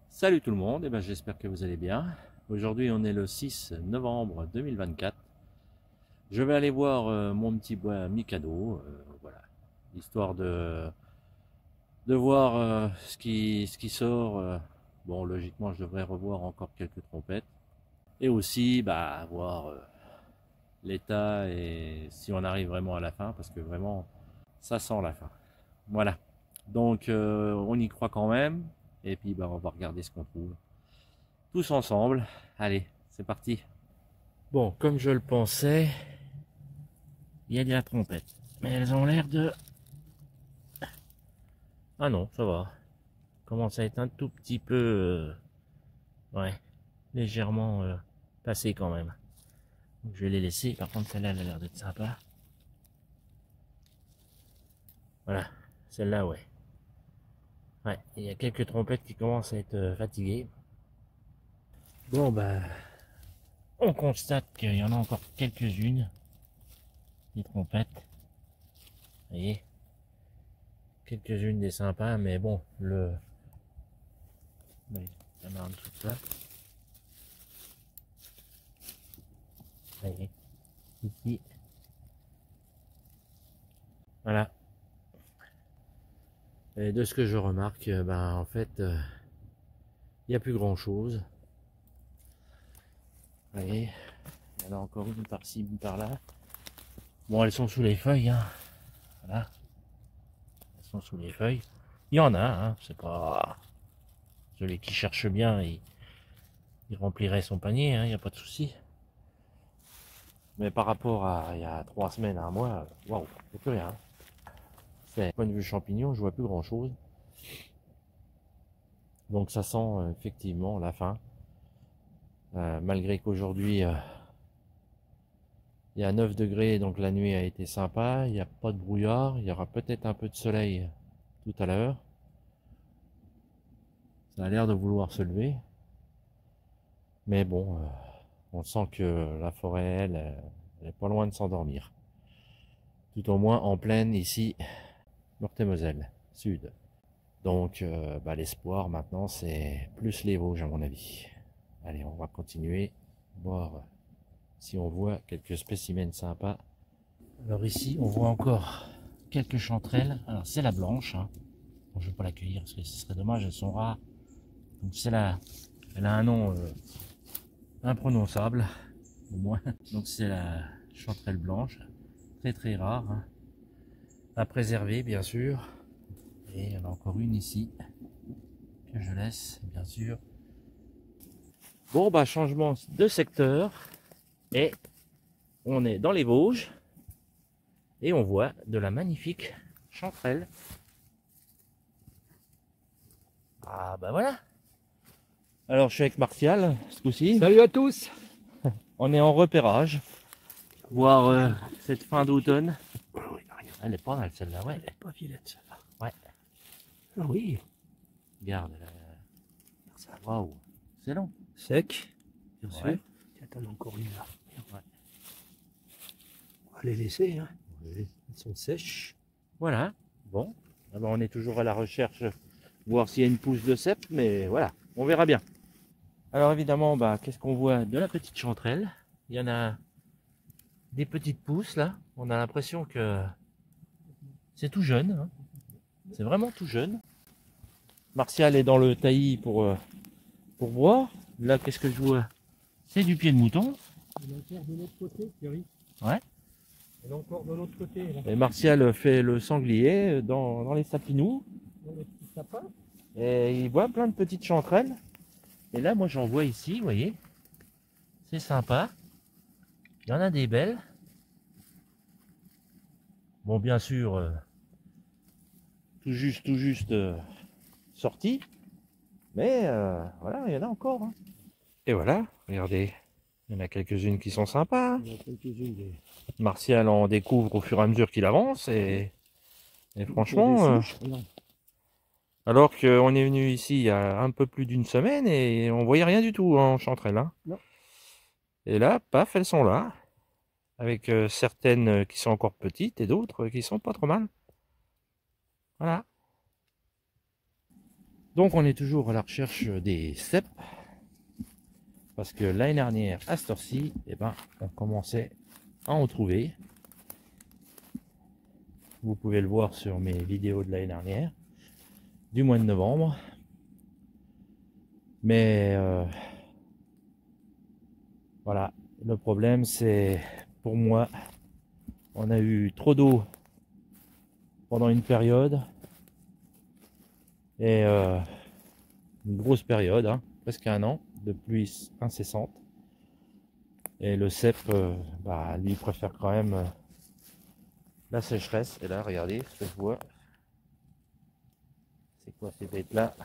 Salut tout le monde, j'espère que vous allez bien. Aujourd'hui on est le 6 novembre 2024. Je vais aller voir mon petit bois Mikado, voilà, histoire de voir ce qui sort. Bon, logiquement je devrais revoir encore quelques trompettes. Et aussi voir l'état et si on arrive vraiment à la fin, parce que vraiment ça sent la fin. Voilà, donc on y croit quand même. Et puis on va regarder ce qu'on trouve. Tous ensemble. Allez, c'est parti. Bon, comme je le pensais, il y a de la trompette. Mais elles ont l'air de... Ah non, ça va. Commence à être un tout petit peu... ouais, légèrement passé quand même. Donc, je vais les laisser. Par contre, celle-là, elle a l'air d'être sympa. Voilà, celle-là, ouais. Ouais, il y a quelques trompettes qui commencent à être fatiguées. Bon, on constate qu'il y en a encore quelques-unes, des trompettes. Vous voyez, quelques-unes des sympas, mais bon, il y en a en dessous de ça. Vous voyez, ici. Voilà. Et de ce que je remarque, en fait, il n'y a plus grand chose. Vous voyez, il y en a encore une par-ci, une par-là. Bon, elles sont sous les feuilles, hein. Voilà. Elles sont sous les feuilles. Il y en a, hein. C'est pas... Celui qui cherche bien, il remplirait son panier, hein. Il n'y a pas de souci. Mais par rapport à il y a 3 semaines, un mois, waouh, il n'y a plus rien. C'est point de vue champignon, je vois plus grand chose. Donc ça sent effectivement la fin. Malgré qu'aujourd'hui il y a 9 degrés, donc la nuit a été sympa, il n'y a pas de brouillard, il y aura peut-être un peu de soleil tout à l'heure. Ça a l'air de vouloir se lever. Mais bon, on sent que la forêt, elle est pas loin de s'endormir. Tout au moins en plaine ici, Meurthe-et-Moselle, sud. Donc l'espoir maintenant c'est plus les Vosges à mon avis. Allez, on va continuer, voir si on voit quelques spécimens sympas. Alors ici on voit encore quelques chanterelles. Alors c'est la blanche, hein. Bon, je ne vais pas la cueillir parce que ce serait dommage, elles sont rares. Donc c'est là, elle a un nom imprononçable au moins. Donc c'est la chanterelle blanche, très très rare, hein. À préserver bien sûr. Et il y en a encore une ici que je laisse bien sûr. Bon changement de secteur et on est dans les Vosges et on voit de la magnifique chanterelle. Ah voilà. Alors je suis avec Martial ce coup-ci. Salut à tous. On est en repérage, voir cette fin d'automne. Elle est pas mal celle-là, ouais. Elle est pas violette celle-là. Ouais. Ah oui. Regarde. Waouh. C'est long. Sec, bien Ouais. sûr. Tiens, t'en as encore une là. Ouais. On va les laisser, hein. Oui. Elles sont sèches. Voilà. Bon. On est toujours à la recherche, voir s'il y a une pousse de cèpe, mais voilà, on verra bien. Alors évidemment, qu'est-ce qu'on voit de la petite chanterelle? Il y en a des petites pousses là. On a l'impression que c'est tout jeune, hein. C'est vraiment tout jeune. Martial est dans le taillis pour boire. Là, qu'est-ce que je vois? C'est du pied de mouton. Il y en a encore de l'autre côté, Thierry. Ouais. Il y en a encore de l'autre côté. Là. Et Martial fait le sanglier dans les sapinous. Dans les petits sapins. Et il voit plein de petites chanterelles. Et là, moi, j'en vois ici, vous voyez. C'est sympa. Il y en a des belles. Bon, bien sûr, tout juste sorti. Mais voilà, il y en a encore, hein. Et voilà, regardez. Il y en a quelques-unes qui sont sympas. Il y en a quelques-unes des... Martial en découvre au fur et à mesure qu'il avance. Et franchement, alors qu'on est venu ici il y a un peu plus d'une semaine et on voyait rien du tout en chanterelle, hein. Non. Et là, paf, elles sont là. avec certaines qui sont encore petites et d'autres qui sont pas trop mal. Voilà. Donc on est toujours à la recherche des cèpes, parce que l'année dernière, à cette heure-ci, eh ben, on commençait à en trouver. Vous pouvez le voir sur mes vidéos de l'année dernière, du mois de novembre. Mais voilà, le problème c'est, pour moi, on a eu trop d'eau pendant une période, et une grosse période, hein, presque un an de pluie incessante. Et le cèpe, bah, lui préfère quand même la sécheresse. Et là, regardez ce que je vois. C'est quoi ces bêtes là?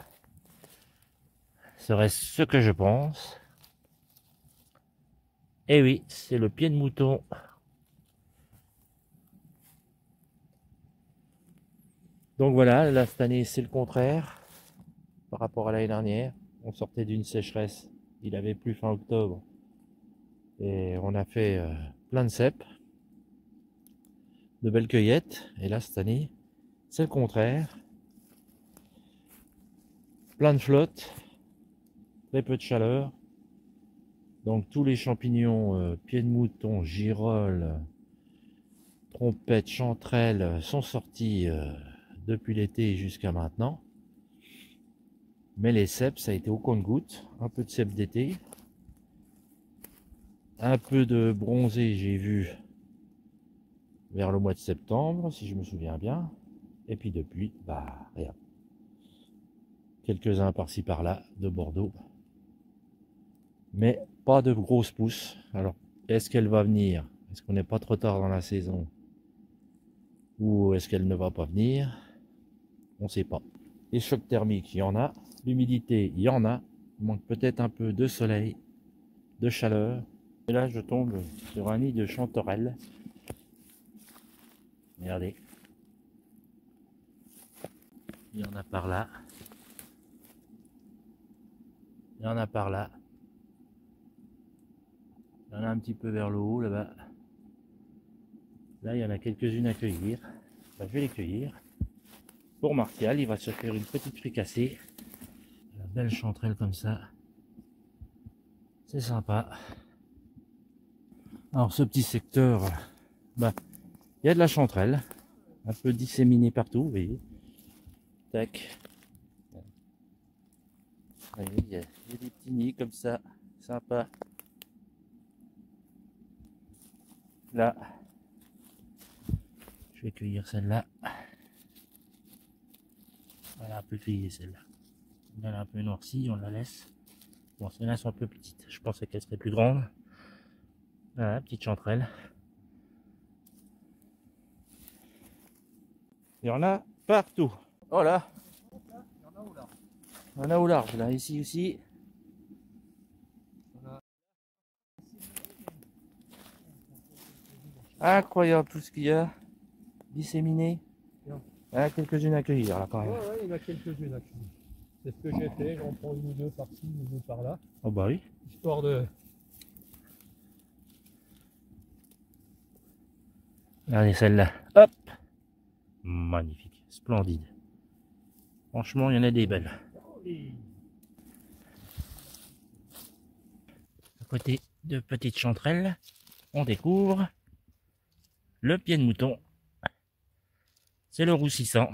Serait-ce ce que je pense? Eh oui, c'est le pied de mouton. Donc voilà, là cette année c'est le contraire par rapport à l'année dernière. On sortait d'une sécheresse, il avait plu fin octobre et on a fait plein de cèpes, de belles cueillettes. Et là cette année c'est le contraire, plein de flotte, très peu de chaleur. Donc tous les champignons, pieds de mouton, girolles, trompettes, chanterelles sont sortis depuis l'été jusqu'à maintenant. Mais les cèpes, ça a été au compte-gouttes. Un peu de cèpes d'été, un peu de bronzé, j'ai vu vers le mois de septembre, si je me souviens bien. Et puis depuis, bah rien. Quelques-uns par-ci par-là de Bordeaux. Mais pas de grosses pousses. Alors, est-ce qu'elle va venir? Est-ce qu'on n'est pas trop tard dans la saison? Ou est-ce qu'elle ne va pas venir? On ne sait pas. Les chocs thermiques, il y en a. L'humidité, il y en a. Il manque peut-être un peu de soleil, de chaleur. Et là, je tombe sur un nid de chanterelles. Regardez. Il y en a par là. Il y en a par là. Il y en a un petit peu vers le haut, là-bas. Là, il y en a quelques-unes à cueillir. Ben, je vais les cueillir. Pour Martial, il va se faire une petite fricassée. La belle chanterelle comme ça. C'est sympa. Alors, ce petit secteur, bah, il y a de la chanterelle. Un peu disséminée partout, vous voyez. Tac. Vous voyez, il y a des petits nids comme ça. Sympa. Là. Je vais cueillir celle-là. Voilà, un peu cueillir celle-là. Elle est un peu noircie, on la laisse. Bon, celles-là sont un peu petites. Je pensais qu'elles seraient plus grandes. Voilà, petite chanterelle. Il y en a partout. Oh là! Il y en a au large, là. Ici aussi. Incroyable tout ce qu'il y a. Disséminé. Il y en a quelques-unes à cueillir, là, quand même. Ouais, il y en a quelques-unes là. C'est ce que j'ai fait, j'en prends une ou deux par-ci, une ou deux par-là. Oh bah oui. Histoire de... Regardez celle-là. Hop! Magnifique. Splendide. Franchement, il y en a des belles. À côté de petites chanterelles, on découvre le pied de mouton. C'est le roussissant.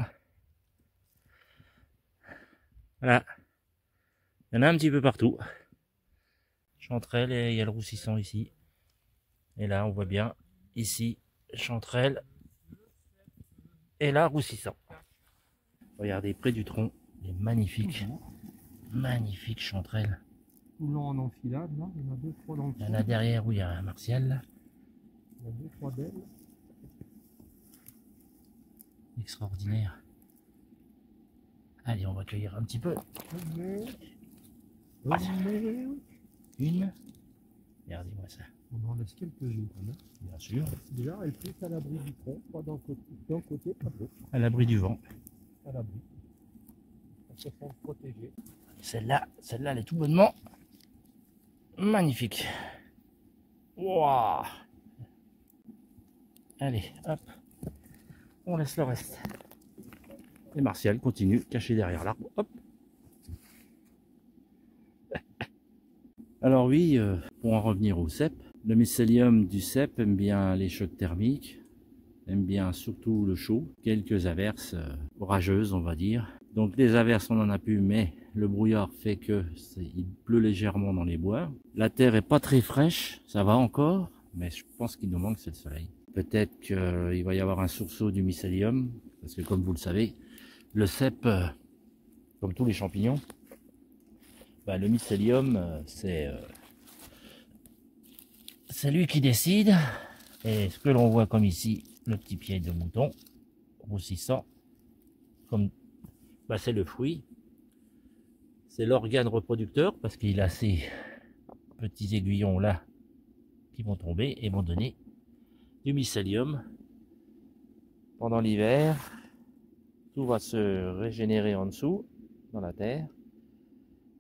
Voilà. Il y en a un petit peu partout. Chanterelle, et il y a le roussissant ici. Et là, on voit bien ici, chanterelle. Et là, roussissant. Regardez, près du tronc, il est magnifique. Magnifique chanterelle. Tout long en enfilade, là. Il y en a deux, trois dans le Il y en a derrière où il y a un Martial. Il y a deux, trois belles. Extraordinaire. Allez, on va cueillir un petit peu. Une. Regardez-moi ça. On en laisse quelques-unes quand même. Bien sûr. Déjà, elle pousse à l'abri du tronc, pas d'un côté, pas de l'autre. À l'abri du vent. À l'abri. On se sent protégé. Celle-là, elle est tout bonnement magnifique. Waouh! Allez, hop, on laisse le reste. Et Martial continue, caché derrière l'arbre. Hop. Alors oui, pour en revenir au cep, le mycélium du cep aime bien les chocs thermiques, aime bien surtout le chaud, quelques averses orageuses on va dire. Donc les averses on en a plus, mais le brouillard fait que il pleut légèrement dans les bois. La terre est pas très fraîche, ça va encore, mais je pense qu'il nous manque c'est le soleil. Peut-être qu'il va y avoir un sursaut du mycélium, parce que comme vous le savez, le cep, comme tous les champignons, bah, le mycélium c'est lui qui décide. Et ce que l'on voit comme ici, le petit pied de mouton, grossissant, comme bah, c'est le fruit, c'est l'organe reproducteur, parce qu'il a ces petits aiguillons là qui vont tomber et vont donner du mycélium. Pendant l'hiver, tout va se régénérer en dessous, dans la terre,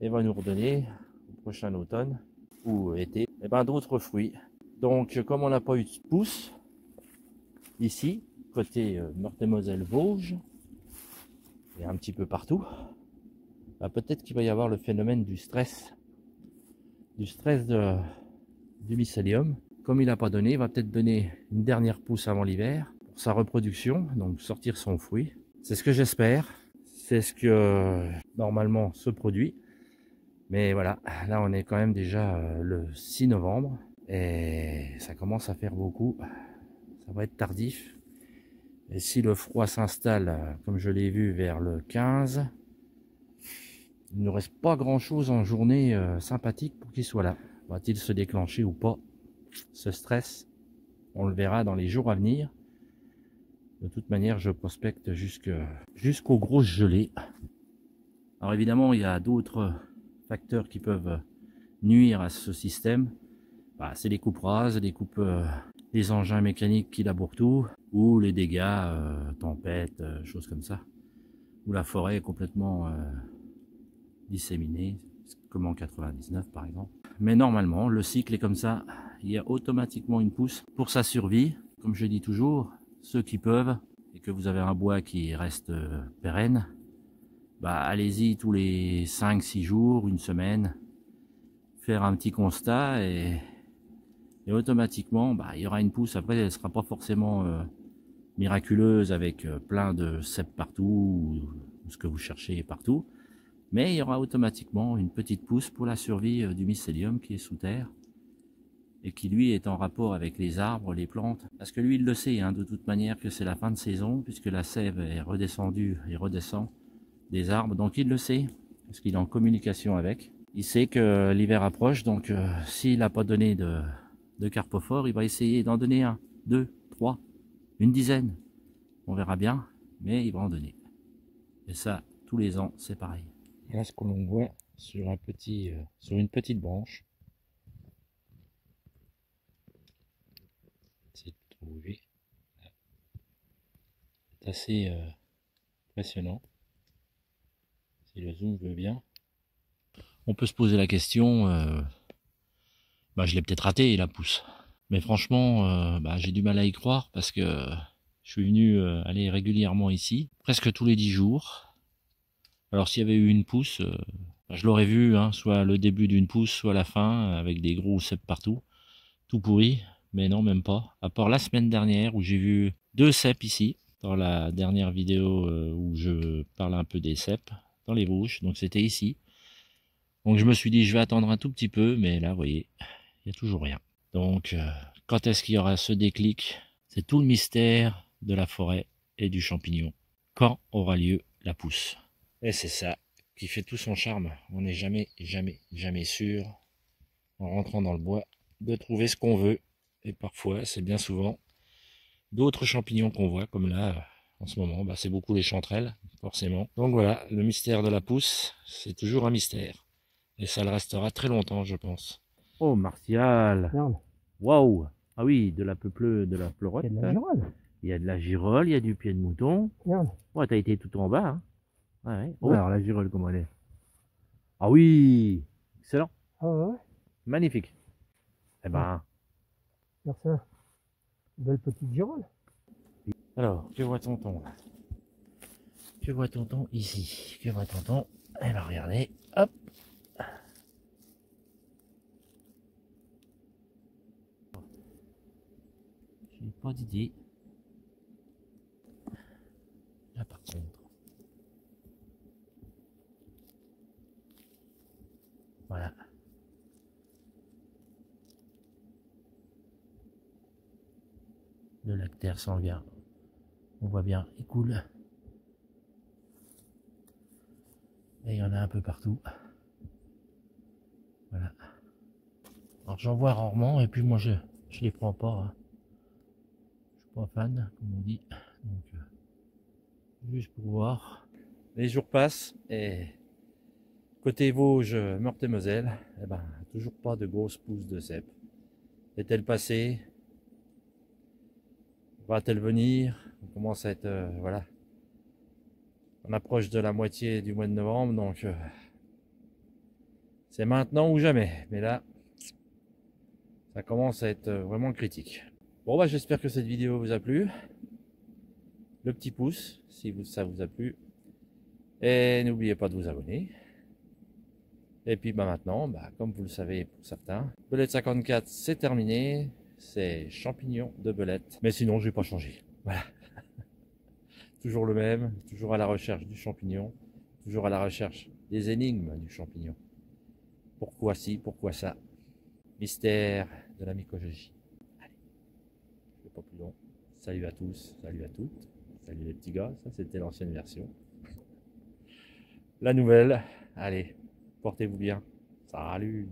et va nous redonner au prochain automne ou été, et ben d'autres fruits. Donc comme on n'a pas eu de pousse ici, côté Meurthe-et-Moselle-Vosges, et un petit peu partout, bah, peut-être qu'il va y avoir le phénomène du stress du mycélium. Comme il n'a pas donné, il va peut-être donner une dernière pousse avant l'hiver pour sa reproduction, donc sortir son fruit. C'est ce que j'espère, c'est ce que normalement se produit. Mais voilà, là on est quand même déjà le 6 novembre et ça commence à faire beaucoup. Ça va être tardif. Et si le froid s'installe, comme je l'ai vu, vers le 15, il ne reste pas grand chose en journée sympathique pour qu'il soit là. Va-t-il se déclencher ou pas ce stress? On le verra dans les jours à venir. De toute manière, je prospecte jusqu'aux grosses gelées. Alors évidemment, il y a d'autres facteurs qui peuvent nuire à ce système. Bah, c'est les coupes rases, les coupes, les engins mécaniques qui labourent tout, ou les dégâts, tempêtes, choses comme ça. Où la forêt est complètement disséminée, comme en 99 par exemple. Mais normalement, le cycle est comme ça. Il y a automatiquement une pousse pour sa survie. Comme je dis toujours, ceux qui peuvent, et que vous avez un bois qui reste pérenne, bah allez-y tous les 5-6 jours, une semaine, faire un petit constat et automatiquement bah, il y aura une pousse. Après elle sera pas forcément miraculeuse avec plein de cèpes partout ou ce que vous cherchez partout, mais il y aura automatiquement une petite pousse pour la survie du mycélium qui est sous terre et qui lui est en rapport avec les arbres, les plantes, parce que lui il le sait hein, de toute manière que c'est la fin de saison puisque la sève est redescendue et redescend des arbres, donc il le sait parce qu'il est en communication avec. Il sait que l'hiver approche, donc s'il n'a pas donné de carpophore, il va essayer d'en donner un, deux, trois, une dizaine. On verra bien, mais il va en donner. Et ça, tous les ans, c'est pareil. Voilà ce que l'on voit sur sur une petite branche. C'est trouvé. C'est assez impressionnant. Si le zoom veut bien. On peut se poser la question, bah, je l'ai peut-être raté la pousse. Mais franchement, bah, j'ai du mal à y croire parce que je suis venu aller régulièrement ici, presque tous les 10 jours. Alors s'il y avait eu une pousse, bah, je l'aurais vu, hein, soit le début d'une pousse, soit la fin, avec des gros cèpes partout, tout pourri. Mais non, même pas. À part la semaine dernière où j'ai vu 2 cèpes ici, dans la dernière vidéo où je parle un peu des cèpes, dans les Vosges, donc c'était ici. Donc je me suis dit je vais attendre un tout petit peu, mais là vous voyez, il n'y a toujours rien. Donc quand est-ce qu'il y aura ce déclic? C'est tout le mystère de la forêt et du champignon. Quand aura lieu la pousse? Et c'est ça qui fait tout son charme. On n'est jamais sûr, en rentrant dans le bois, de trouver ce qu'on veut. Et parfois, c'est bien souvent d'autres champignons qu'on voit, comme là, en ce moment, bah, c'est beaucoup les chanterelles, forcément. Donc voilà, le mystère de la pousse, c'est toujours un mystère. Et ça le restera très longtemps, je pense. Oh, Martial! Regarde, Waouh! Ah oui, de la pleurote. il y a de la girole. Il y a de la girole, il y a du pied de mouton. Regarde. Ouais, t'as été tout en bas, hein? Ouais, ouais. Oh, Ouais. alors la girole, comment elle est? Ah oui! Excellent! Ah ouais, Magnifique! Eh ben, regarde ça. Belle petite girole. Alors, que voit tonton là? Que voit tonton ici? Que voit tonton? Eh ben regardez, hop! J'ai pas d'idée. Là par contre. Voilà. Le lactaire sanguin. On voit bien, il coule. Et il y en a un peu partout. Voilà. Alors j'en vois rarement et puis moi je les prends pas. Hein. Je suis pas fan, comme on dit. Donc juste pour voir. Les jours passent et côté Vosges, Meurthe-et-Moselle, eh ben, toujours pas de grosses pousses de cèpe. Est-elle passée? Va-t-elle venir? On commence à être, voilà. On approche de la moitié du mois de novembre, donc c'est maintenant ou jamais. Mais là, ça commence à être vraiment critique. Bon bah j'espère que cette vidéo vous a plu. Le petit pouce si ça vous a plu. Et n'oubliez pas de vous abonner. Et puis bah maintenant, bah, comme vous le savez pour certains, Belette 54 c'est terminé. C'est champignons de Belette. Mais sinon je vais pas changer. Voilà. Toujours le même, toujours à la recherche du champignon, toujours à la recherche des énigmes du champignon. Pourquoi ci, pourquoi ça? Mystère de la mycologie. Allez, je ne vais pas plus long. Salut à tous, salut à toutes, salut les petits gars, ça c'était l'ancienne version. La nouvelle, allez, portez-vous bien. Salut!